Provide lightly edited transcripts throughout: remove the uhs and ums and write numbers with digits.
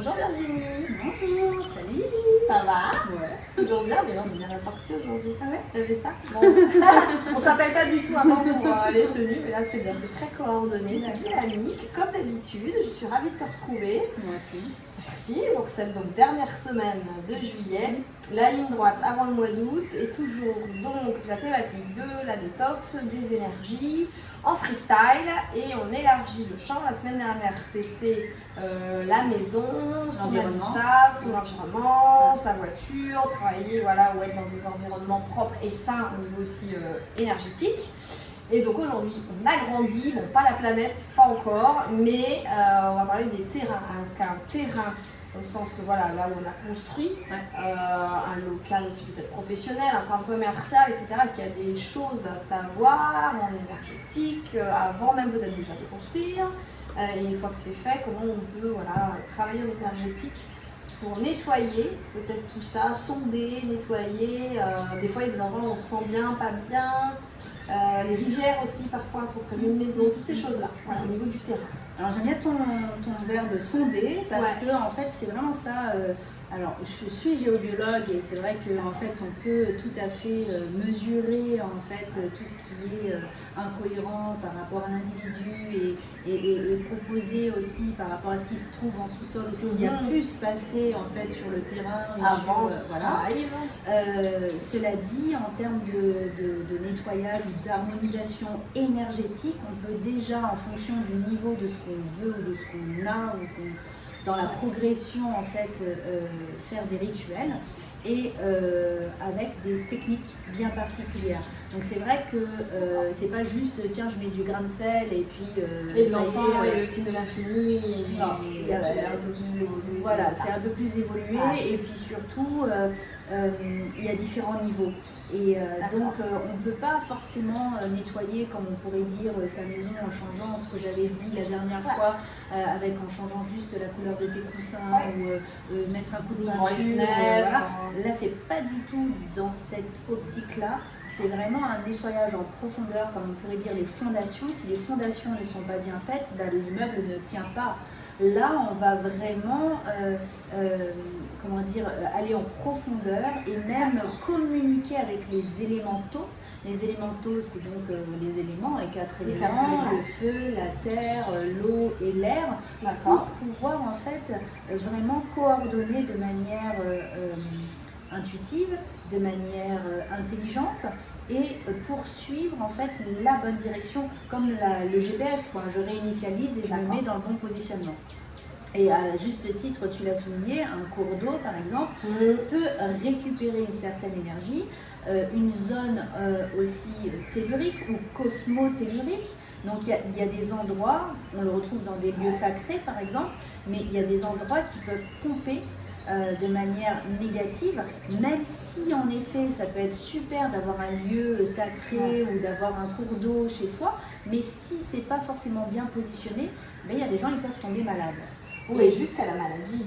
Bonjour Virginie. Bonjour, salut. Ça va? Ouais. Toujours bien, mais on est bien à la sortie aujourd'hui. Ah ouais? T'as vu ça? Bon. On s'appelle pas du tout avant pour les tenues, mais là c'est bien, c'est très coordonné, c'est dynamique. Comme d'habitude, je suis ravie de te retrouver. Moi aussi. Merci pour cette donc, dernière semaine de juillet. La ligne droite avant le mois d'août et toujours donc la thématique de la détox, des énergies en freestyle, et on élargit le champ. La semaine dernière c'était la maison, son habitat, son environnement, sa voiture, travailler voilà, ou être dans des environnements propres et sains au niveau aussi énergétique. Et donc aujourd'hui on agrandit, bon pas la planète, pas encore, mais on va parler des terrains. Alors c'est un terrain au sens voilà, là où on a construit, un local aussi peut-être professionnel, un centre commercial, etc. Est-ce qu'il y a des choses à savoir en énergétique, avant même peut-être déjà de construire, et une fois que c'est fait, comment on peut voilà, travailler en énergétique pour nettoyer peut-être tout ça, sonder, nettoyer, des fois il y a des endroits où on se sent bien, pas bien, les rivières aussi parfois trop près d'une maison, toutes ces choses-là, voilà, au niveau du terrain. Alors j'aime bien ton verbe sonder parce que en fait c'est vraiment ça. Alors je suis géobiologue et c'est vrai qu'en fait on peut tout à fait mesurer en fait tout ce qui est incohérent par rapport à l'individu et proposer aussi par rapport à ce qui se trouve en sous-sol ou ce qui a pu se passer en fait sur le terrain avant, voilà. Cela dit, en termes de nettoyage ou d'harmonisation énergétique, on peut déjà en fonction du niveau de ce qu'on veut ou de ce qu'on a ou dans la progression en fait faire des rituels et avec des techniques bien particulières. Donc c'est vrai que c'est pas juste tiens je mets du grain de sel et puis et de l'encens et le signe de l'infini. C'est un peu plus évolué. Voilà, c'est un peu plus évolué et puis surtout il y a différents niveaux. Et donc on ne peut pas forcément nettoyer comme on pourrait dire sa maison en changeant ce que j'avais dit la dernière fois avec en changeant juste la couleur de tes coussins ou mettre un coup de peinture. Voilà. Là c'est pas du tout dans cette optique là, c'est vraiment un nettoyage en profondeur comme on pourrait dire les fondations. Si les fondations ne sont pas bien faites, l'immeuble ne tient pas. Là, on va vraiment comment dire, aller en profondeur et même communiquer avec les élémentaux. Les élémentaux, c'est donc les éléments, les quatre éléments, le feu, la terre, l'eau et l'air, pour pouvoir en fait vraiment coordonner de manière intuitive, de manière intelligente et poursuivre en fait la bonne direction comme le GPS, quoi. Je réinitialise et je me mets dans le bon positionnement. Et à juste titre, tu l'as souligné, un cours d'eau par exemple peut récupérer une certaine énergie, une zone aussi tellurique ou cosmotellurique. Donc il y a des endroits, on le retrouve dans des lieux sacrés par exemple, mais il y a des endroits qui peuvent pomper de manière négative, même si en effet ça peut être super d'avoir un lieu sacré ou d'avoir un cours d'eau chez soi, mais si c'est pas forcément bien positionné, il y a des gens qui peuvent tomber malades. Oui, jusqu'à la maladie.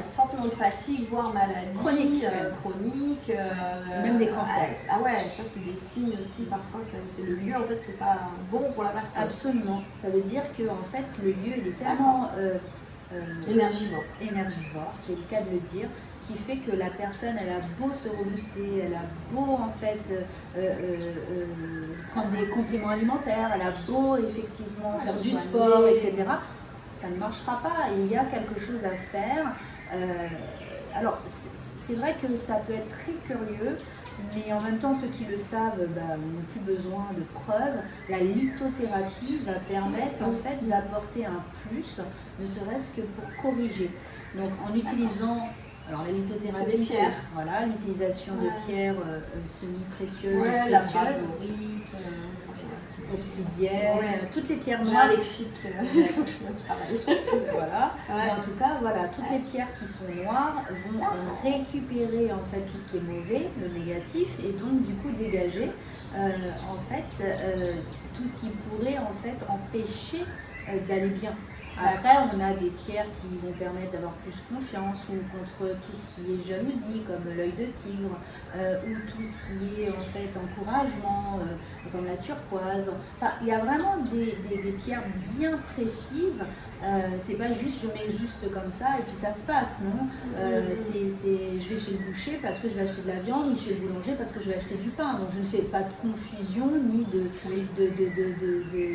Sentiment de fatigue, voire maladie chronique, même des cancers. Ah ouais, ça c'est des signes aussi parfois que c'est le lieu en fait qui n'est pas bon pour la personne. Absolument. Ça veut dire que en fait le lieu il est tellement énergivore, c'est le cas de le dire, qui fait que la personne elle a beau se rebooster, elle a beau en fait prendre des compléments alimentaires, elle a beau effectivement faire du sport, etc. Ça ne marchera pas, il y a quelque chose à faire. Alors c'est vrai que ça peut être très curieux, mais en même temps ceux qui le savent n'ont plus besoin de preuves. La lithothérapie va permettre en fait d'apporter un plus, ne serait-ce que pour corriger. Donc en utilisant, alors la lithothérapie, c'est voilà, l'utilisation de pierres semi-précieuses, précieuses, obsidienne, toutes les pierres noires. Lexique, il faut que je me travaille. Voilà. Mais en tout cas, voilà, toutes les pierres qui sont noires vont récupérer en fait tout ce qui est mauvais, le négatif, et donc du coup dégager en fait tout ce qui pourrait en fait empêcher d'aller bien. Après, on a des pierres qui vont permettre d'avoir plus confiance ou contre tout ce qui est jalousie, comme l'œil de tigre, ou tout ce qui est en fait encouragement, comme la turquoise. Enfin, il y a vraiment des pierres bien précises C'est pas juste je mets juste comme ça et puis ça se passe, non. Je vais chez le boucher parce que je vais acheter de la viande ou chez le boulanger parce que je vais acheter du pain. Donc je ne fais pas de confusion ni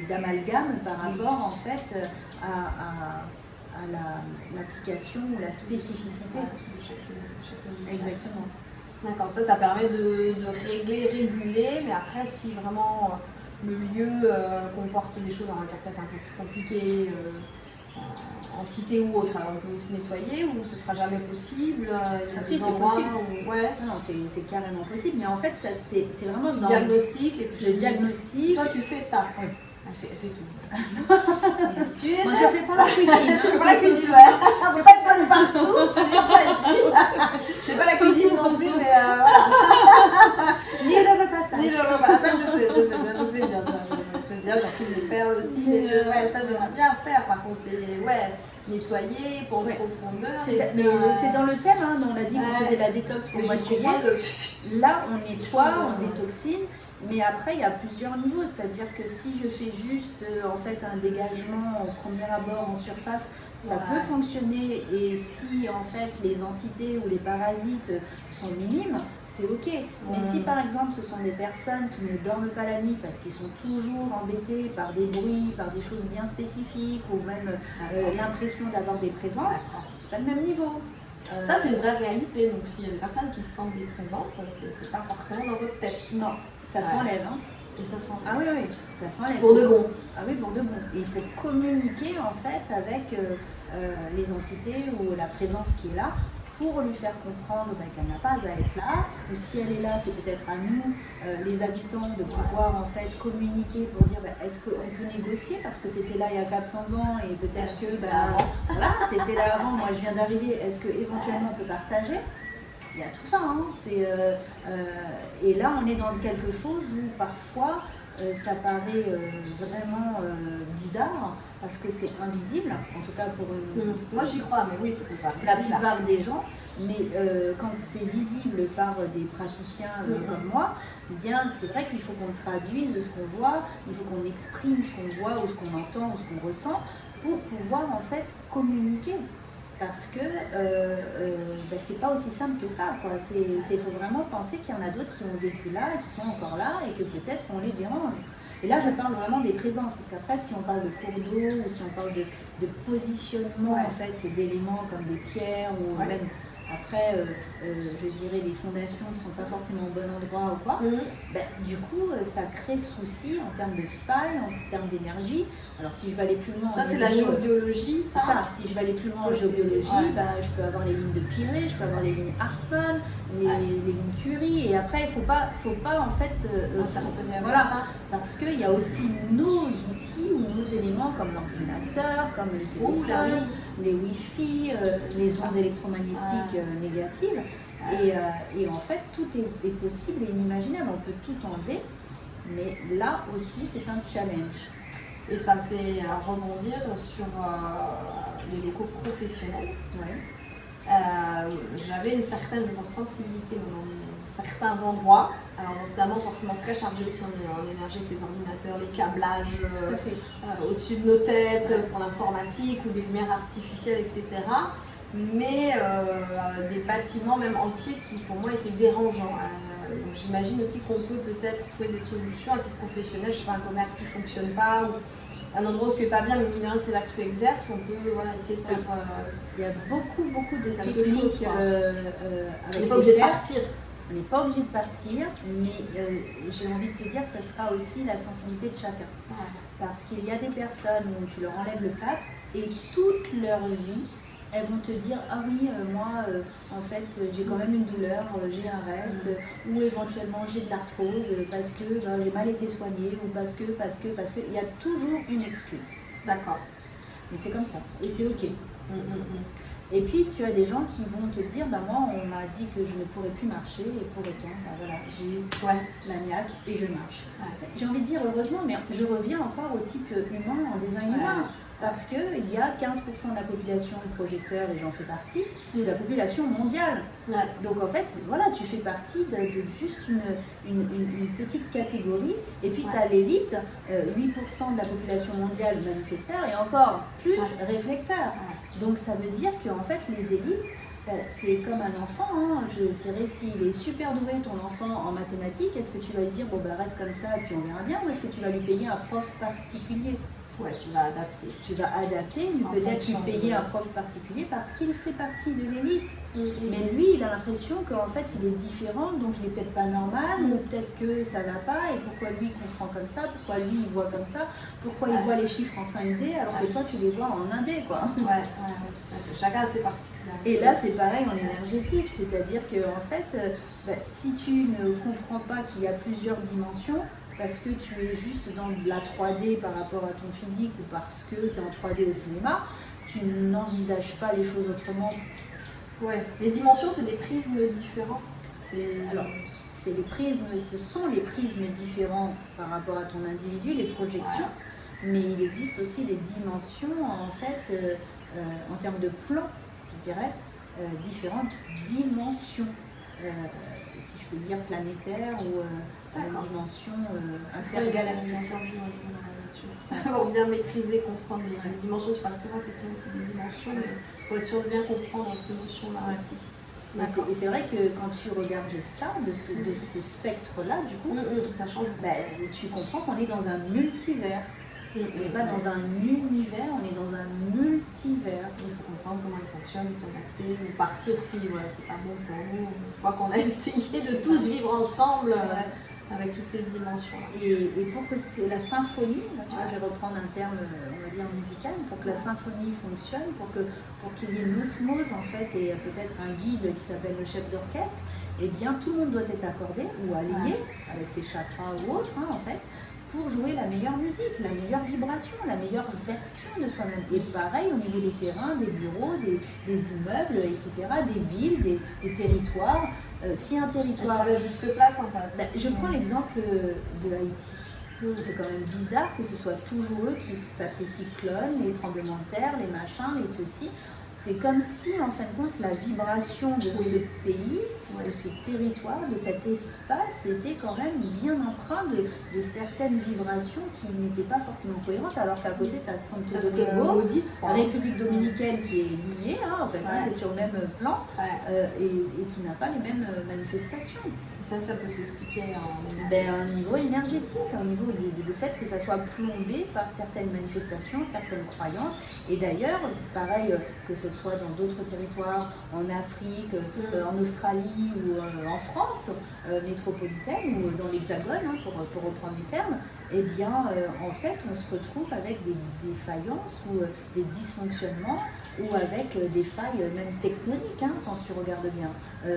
d'amalgame par rapport en fait à l'application ou la spécificité. Exactement. D'accord, ça permet de réguler, mais après si vraiment le lieu comporte des choses, on va dire peut-être un peu plus compliquées, entité ou autre, alors on peut aussi nettoyer ou ce sera jamais possible. Si, c'est possible. Ouais. Non, c'est carrément possible, mais en fait c'est vraiment dans diagnostic et puis je diagnostique. Toi tu fais ça. Oui. Elle fait tout. Moi je fais pas la cuisine. Tu fais pas la cuisine, ouais. On peut pas être bonne partout, je l'ai déjà dit. Je fais pas la cuisine non plus, mais voilà. Ni le repassage. Ni le repassage. Ça je fais bien ça. Je fais bien, j'en fais des perles aussi, mais ça j'aimerais bien faire. Par contre c'est nettoyer, pour profondeur. C'est dans le thème, hein, on a dit qu'on faisait la détox pour le mois de juillet. Là on nettoie, on détoxine. Mais après, il y a plusieurs niveaux, c'est-à-dire que si je fais juste en fait un dégagement au premier abord en surface, ça peut fonctionner. Et si en fait les entités ou les parasites sont minimes, c'est ok. Mais si par exemple ce sont des personnes qui ne dorment pas la nuit parce qu'ils sont toujours embêtés par des bruits, par des choses bien spécifiques ou même l'impression d'avoir des présences, c'est pas le même niveau. Ça c'est une vraie réalité, donc s'il y a des personnes qui se sentent des présences, c'est pas forcément dans votre tête. Non. Ça s'enlève, hein. Et ça s'enlève. Ah oui, ça s'enlève. Pour de bon. Ah oui, pour de bon. Et il faut communiquer en fait avec les entités ou la présence qui est là pour lui faire comprendre qu'elle n'a pas à être là. Ou si elle est là, c'est peut-être à nous, les habitants, de pouvoir en fait communiquer pour dire est-ce qu'on peut négocier parce que tu étais là il y a 400 ans et peut-être que voilà, tu étais là avant, moi je viens d'arriver, est-ce qu'éventuellement on peut partager? Il y a tout ça, hein. Et là on est dans quelque chose où parfois ça paraît vraiment bizarre parce que c'est invisible, en tout cas pour une... Moi j'y crois, mais oui, c'est pas la plupart des gens, mais quand c'est visible par des praticiens comme moi, eh bien c'est vrai qu'il faut qu'on traduise ce qu'on voit, il faut qu'on exprime ce qu'on voit ou ce qu'on entend ou ce qu'on ressent pour pouvoir en fait communiquer. Parce que c'est pas aussi simple que ça, quoi. Il faut vraiment penser qu'il y en a d'autres qui ont vécu là, qui sont encore là et que peut-être on les dérange. Et là, je parle vraiment des présences, parce qu'après, si on parle de cours d'eau ou si on parle de positionnement en fait d'éléments comme des pierres ou même après, je dirais les fondations qui ne sont pas forcément au bon endroit ou quoi, du coup, ça crée souci en termes de failles, en termes d'énergie. Alors, si je vais aller plus loin... Ça, c'est la géobiologie, ça. C'est ça. Si je vais aller plus loin en géobiologie, je peux avoir les lignes de Piré, je peux avoir les lignes Hartmann, les lignes Curie. Et après, il ne faut pas en fait... voilà. Parce qu'il y a aussi nos outils ou nos éléments comme l'ordinateur, comme le téléphone, les Wi-Fi, les ondes électromagnétiques négatives. Et en fait, tout est possible et inimaginable. On peut tout enlever. Mais là aussi, c'est un challenge. Et ça me fait rebondir sur les locaux professionnels. J'avais une certaine sensibilité dans certains endroits, alors notamment forcément très chargé aussi en énergie avec les ordinateurs, les câblages au-dessus de nos têtes pour l'informatique ou des lumières artificielles, etc. Mais des bâtiments même entiers qui pour moi étaient dérangeants. J'imagine aussi qu'on peut peut-être trouver des solutions à titre professionnel, je ne sais pas, un commerce qui ne fonctionne pas ou un endroit où tu n'es pas bien, mais mine de rien, c'est là que tu exerces, on peut essayer de faire... Il y a beaucoup de techniques on n'est pas obligé de partir. On n'est pas obligé de partir, mais j'ai envie de te dire que ce sera aussi la sensibilité de chacun. Parce qu'il y a des personnes où tu leur enlèves le plâtre et toute leur vie, elles vont te dire « Ah oui, moi, en fait, j'ai quand même une douleur, j'ai un reste, ou éventuellement j'ai de l'arthrose parce que j'ai mal été soignée, ou parce que... » Il y a toujours une excuse. D'accord. Mais c'est comme ça, et c'est OK. Et puis, tu as des gens qui vont te dire « Moi, on m'a dit que je ne pourrais plus marcher, et pour autant, voilà, j'ai eu la niaque et je marche. » J'ai envie de dire heureusement, mais je reviens encore au type humain, en design humain. Parce qu'il y a 15% de la population de projecteurs, et j'en fais partie, de la population mondiale. Ouais. Donc en fait, voilà, tu fais partie de juste une petite catégorie. Et puis tu as l'élite, 8% de la population mondiale manifesteurs et encore plus réflecteurs. Donc ça veut dire qu'en fait, les élites, c'est comme un enfant, hein. Je dirais, s'il est super doué, ton enfant, en mathématiques, est-ce que tu vas lui dire, bon ben reste comme ça, puis on verra bien, ou est-ce que tu vas lui payer un prof particulier? Ouais, tu vas adapter. Tu vas adapter, peut-être lui payer un prof particulier parce qu'il fait partie de l'élite. Mais lui, il a l'impression qu'en fait, il est différent, donc il est peut-être pas normal, ou peut-être que ça va pas, et pourquoi lui il comprend comme ça, pourquoi lui il voit comme ça, pourquoi il voit les chiffres en 5D alors que toi tu les vois en 1D, quoi. Ouais, chacun a ses particularités. Et là, c'est pareil en énergétique, c'est-à-dire que en fait, si tu ne comprends pas qu'il y a plusieurs dimensions, parce que tu es juste dans la 3D par rapport à ton physique ou parce que tu es en 3D au cinéma, tu n'envisages pas les choses autrement. Ouais, les dimensions, c'est des prismes différents. Alors, ce sont les prismes différents par rapport à ton individu, les projections, mais il existe aussi les dimensions, en fait, en termes de plan, je dirais, différentes dimensions, si je peux dire planétaires ou une dimension intergalactique. Pour bien maîtriser, comprendre les dimensions, tu parles souvent effectivement aussi des dimensions, mais pour être sûr de bien comprendre ces notions-là aussi. Et c'est vrai que quand tu regardes ça, de ce spectre-là, du coup, ça change. Tu comprends qu'on est dans un multivers. On n'est pas dans un univers, on est dans un multivers. Il faut comprendre comment il fonctionne, s'adapter, ou partir si c'est pas bon pour nous. Une fois qu'on a essayé de tous vivre ensemble avec toutes ces dimensions-là. Et pour que la symphonie, là, tu vois, je vais reprendre un terme, on va dire musical, pour que la symphonie fonctionne, pour qu'il y ait une osmose en fait, et peut-être un guide qui s'appelle le chef d'orchestre, eh bien tout le monde doit être accordé ou aligné avec ses chakras ou autres, en fait, pour jouer la meilleure musique, la meilleure vibration, la meilleure version de soi-même. Et pareil au niveau des terrains, des bureaux, des immeubles, etc., des villes, des territoires. Si un territoire... À la juste place, en fait. Je prends l'exemple de Haïti. C'est quand même bizarre que ce soit toujours eux qui se tapent les cyclones, les tremblements de terre, les machins, les ceci. C'est comme si, en fin de compte, la vibration de ce pays, de ce territoire, de cet espace, était quand même bien empreint de certaines vibrations qui n'étaient pas forcément cohérentes, alors qu'à côté, tu as Santo Domingo, la République dominicaine qui est liée, en fait, qui est sur le même plan, et qui n'a pas les mêmes manifestations. Ça peut s'expliquer un niveau énergétique, un niveau du fait que ça soit plombé par certaines manifestations, certaines croyances. Et d'ailleurs, pareil, que ce soit dans d'autres territoires, en Afrique, en Australie ou en France métropolitaine ou dans l'Hexagone, pour reprendre les termes, eh bien, en fait, on se retrouve avec des défaillances ou des dysfonctionnements ou avec des failles même tectoniques, quand tu regardes bien.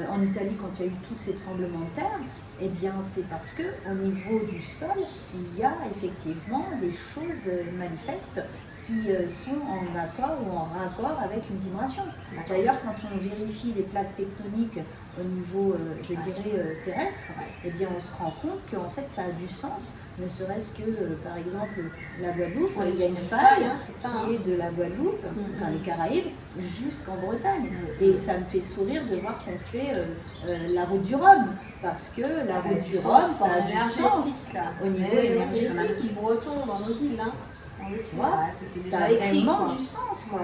En Italie, quand il y a eu tous ces tremblements de terre, eh bien, c'est parce qu'au niveau du sol, il y a effectivement des choses manifestes qui sont en accord ou en raccord avec une vibration. D'ailleurs, quand on vérifie les plaques tectoniques au niveau, je dirais, terrestre, eh bien, on se rend compte qu'en fait, ça a du sens, ne serait-ce que, par exemple, la Guadeloupe, il y a une faille qui est de la Guadeloupe, enfin les Caraïbes, jusqu'en Bretagne. Et ça me fait sourire de voir qu'on fait la route du Rhum, parce que la route du Rhum, ça a du sens au niveau énergétique. On a qui breton dans nos îles, tu vois, ça a vraiment du sens, quoi.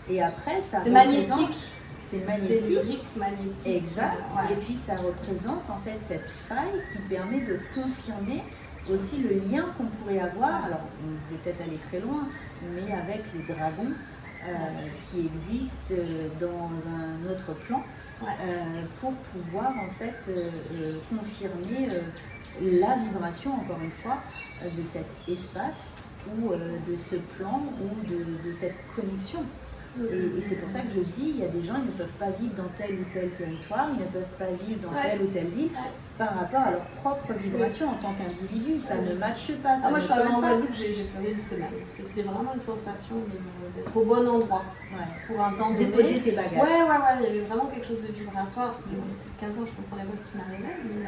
Et après, ça c'est magnétique. C'est magnétique. Magnétique. Exact. Et puis ça représente en fait cette faille qui permet de confirmer aussi le lien qu'on pourrait avoir, alors on peut peut-être aller très loin, mais avec les dragons qui existent dans un autre plan, pour pouvoir en fait confirmer la vibration, encore une fois, de cet espace ou de ce plan ou de cette connexion. Et c'est pour ça que je dis, il y a des gens, ils ne peuvent pas vivre dans tel ou tel territoire, ils ne peuvent pas vivre dans telle ou telle ville par rapport à leur propre vibration en tant qu'individu. Ça ne matche pas. Moi, je suis arrivée en Guadeloupe, j'ai pas eu une semaine. C'était vraiment une sensation d'être au bon endroit. Pour un temps déposer tes bagages. Il y avait vraiment quelque chose de vibratoire. C'était 15 ans, je comprenais pas ce qui m'arrivait. Mais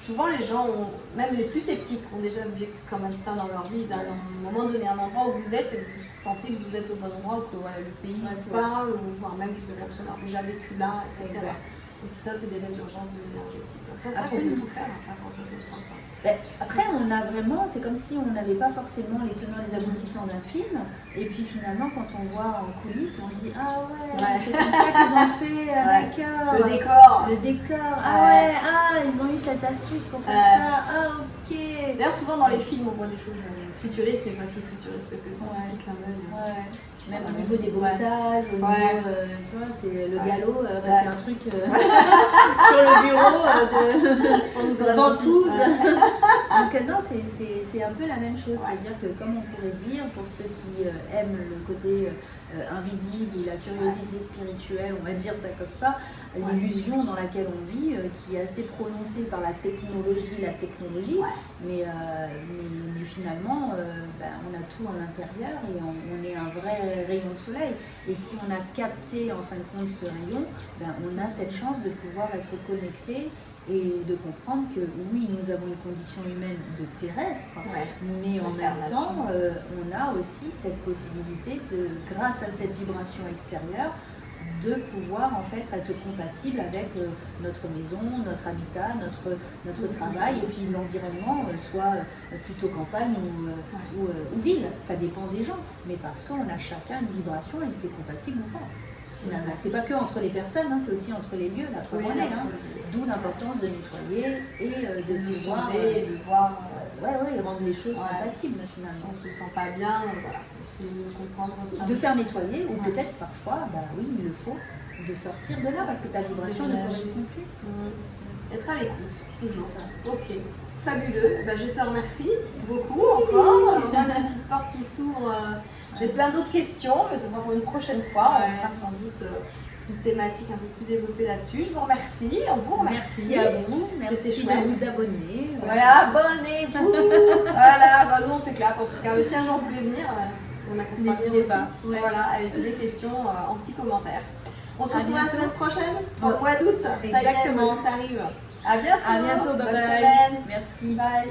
souvent les gens, même les plus sceptiques, ont déjà vu quand même ça dans leur vie, d'un moment donné, un endroit où vous êtes et vous sentez que vous êtes au bon endroit, ou que voilà, le pays vous parle, ou voire même vous avez l'impression d'avoir déjà vécu là, etc. Exact. Donc tout ça, c'est des résurgences de l'énergétique. Après, c'est vrai qu'on Absolument. peut tout faire, hein, quand on veut prendre ça. Après, on a vraiment, c'est comme si on n'avait pas forcément les tenants et les aboutissants d'un film, et puis finalement, quand on voit en coulisses, on se dit ah ouais, c'est comme ça qu'ils ont fait, d'accord. Le décor. Le décor, ah ouais, ils ont eu cette astuce pour faire ça, ah ok. D'ailleurs, souvent dans les films, on voit des choses futuristes, mais pas si futuristes que ça, un petit clin d'œil. Même au niveau des bruitages, au niveau, tu vois, c'est le galop, c'est un truc sur le bureau de ventouse. Donc non, c'est un peu la même chose, c'est-à-dire que comme on pourrait dire, pour ceux qui aiment le côté invisible ou la curiosité spirituelle, on va dire ça comme ça, l'illusion dans laquelle on vit, qui est assez prononcée par la technologie, mais finalement, on a tout à l'intérieur et on est un vrai rayon de soleil. Et si on a capté en fin de compte ce rayon, on a cette chance de pouvoir être connecté et de comprendre que oui, nous avons une condition humaine de terrestre, mais en même temps, on a aussi cette possibilité de, grâce à cette vibration extérieure, de pouvoir en fait être compatible avec notre maison, notre habitat, notre travail et puis l'environnement, soit plutôt campagne ou ville. Ça dépend des gens, mais parce qu'on a chacun une vibration et c'est compatible ou pas. Finalement, c'est pas que entre les personnes, c'est aussi entre les lieux, la preuve en est. D'où l'importance de nettoyer et de pouvoir de voir, rendre les choses compatibles finalement. Si on se sent pas bien, voilà, essayer de comprendre ça. De faire nettoyer ou peut-être parfois, oui, il le faut, de sortir de là parce que ta vibration ne correspond plus. Être à l'écoute, toujours. Ça. Ok, fabuleux. Je te remercie beaucoup encore. On a une petite porte qui s'ouvre. J'ai plein d'autres questions, mais ce sera pour une prochaine fois. On fera sans doute une thématique un peu plus développée là-dessus. Je vous remercie. On vous remercie. Merci à vous. Merci de vous abonner. Abonnez-vous. Voilà, nous on s'éclate en tout cas. Si un jour vous voulez venir, on accompagne aussi. N'hésitez pas. Voilà, avec des questions en petits commentaires. On se retrouve la semaine prochaine, au mois d'août. Exactement. Ça y est, arrive. À bientôt. À bientôt. Bye Bonne bye. semaine. Merci. Bye.